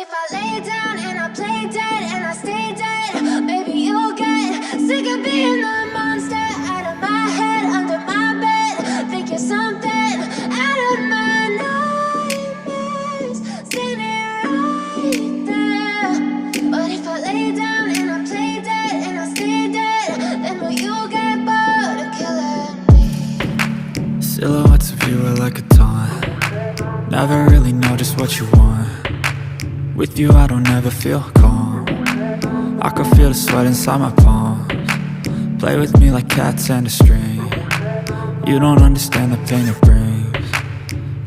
if I lay down and I play dead and I stay dead, maybe you'll get sick of being the monster out of my head, under my bed. Think you're something out of my nightmares, standing right there. But if I lay down and I play dead and I stay dead, then will you get bored of killing me? Silhouettes of you are like a taunt. Never really know just what you want. With you I don't ever feel calm. I can feel the sweat inside my palms. Play with me like cats and a string. You don't understand the pain it brings.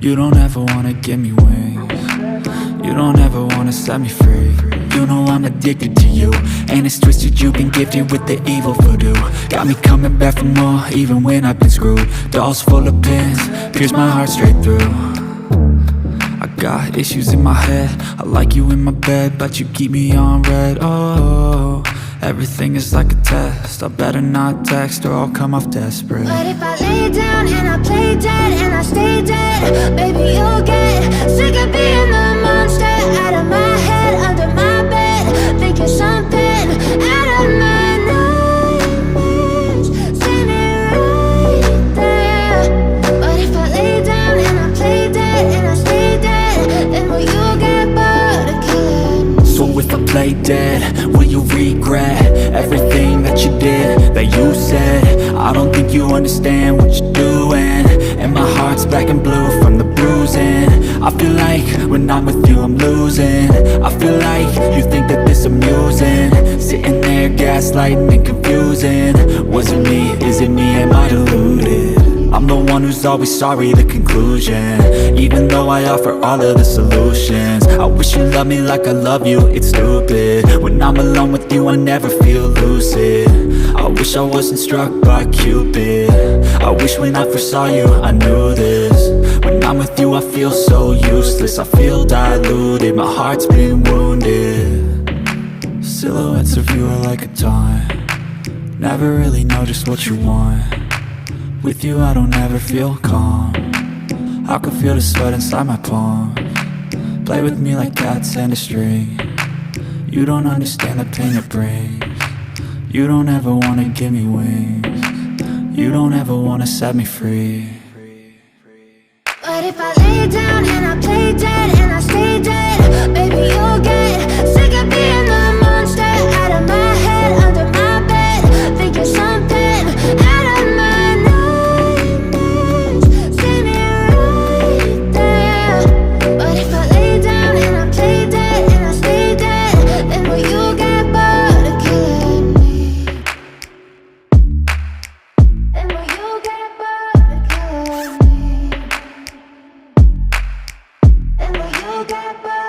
You don't ever wanna give me wings. You don't ever wanna set me free. You know I'm addicted to you, and it's twisted, you've been gifted with the evil voodoo. Got me coming back for more, even when I've been screwed. Dolls full of pins, pierce my heart straight through. I got issues in my head, I like you in my bed, but you keep me on red. Oh, everything is like a test, I better not text or I'll come off desperate. But if I lay down and I play dead and I stay dead, baby you'll get sick of being the monster out of my head, under my bed. Think you're something out of my nightmares, standing right there. But if I lay down and I play dead and I stay dead, then will you get bored of killing me? So if I play dead, will you regret everything that you did, that you said? I don't think you understand what you're doing, and my heart's black and blue from the bruising. I feel like when I'm with you I'm losing. I feel like you think that this amusing, sitting there gaslighting and confusing. Was it me? Is it me? Am I deluded? I'm the one who's always sorry, the conclusion, even though I offer all of the solutions. I wish you loved me like I love you, it's stupid. When I'm alone with you I never feel lucid. I wish I wasn't struck by Cupid. I wish when I first saw you I knew this. When I'm with you I feel so useless, I feel diluted, my heart's been wounded. Silhouettes of you are like a taunt. Never really know just what you want. With you I don't ever feel calm. I can feel the sweat inside my palms. Play with me like cats and a string. You don't understand the pain it brings. You don't ever wanna give me wings. You don't ever wanna set me free. But if I lay down and I play dead and I stay dead, baby you'll get sick of being the monster out of my head, under my bed. Think you're something out of my nightmares, standing right there. But if I lay down and I play dead and I stay dead, then will you get bored of killing me? Then will you get bored of killing me? And will you get bored?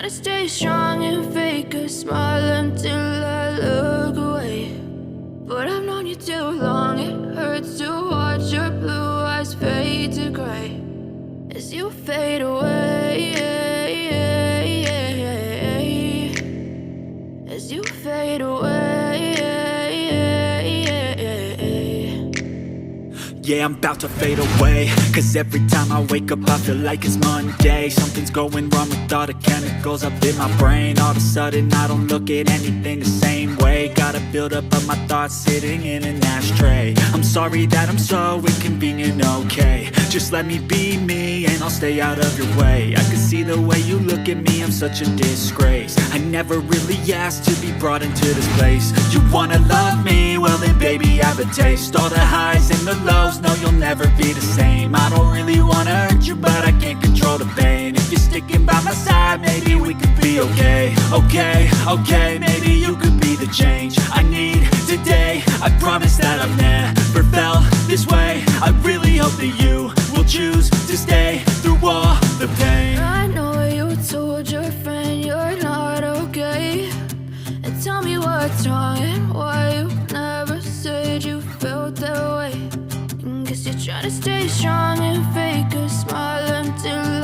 to stay strong and fake a smile until I look away. But I've known you too long, it hurts to watch your blue eyes fade to gray as you fade away, as you fade away. Yeah, I'm about to fade away, cause every time I wake up I feel like it's Monday. Something's going wrong with all the chemicals up in my brain. All of a sudden I don't look at anything the same way. Got a buildup of my thoughts sitting in an ashtray. I'm sorry that I'm so inconvenient, okay. Just let me be me and I'll stay out of your way. I can see the way you look at me, I'm such a disgrace. I never really asked to be brought into this place. You wanna love me? Well then baby have a taste. All the highs and the lows, no you'll never be the same. I don't really wanna hurt you but I can't control the pain. If you're sticking by my side maybe we could be okay. Okay, maybe you could be the change I need today. I promise that I've never felt this way. I really hope that you will choose to stay through all the pain. I know you told your friend you're not okay, and tell me what's wrong and why you never said you felt that way. Guess you're trying to stay strong and fake a smile until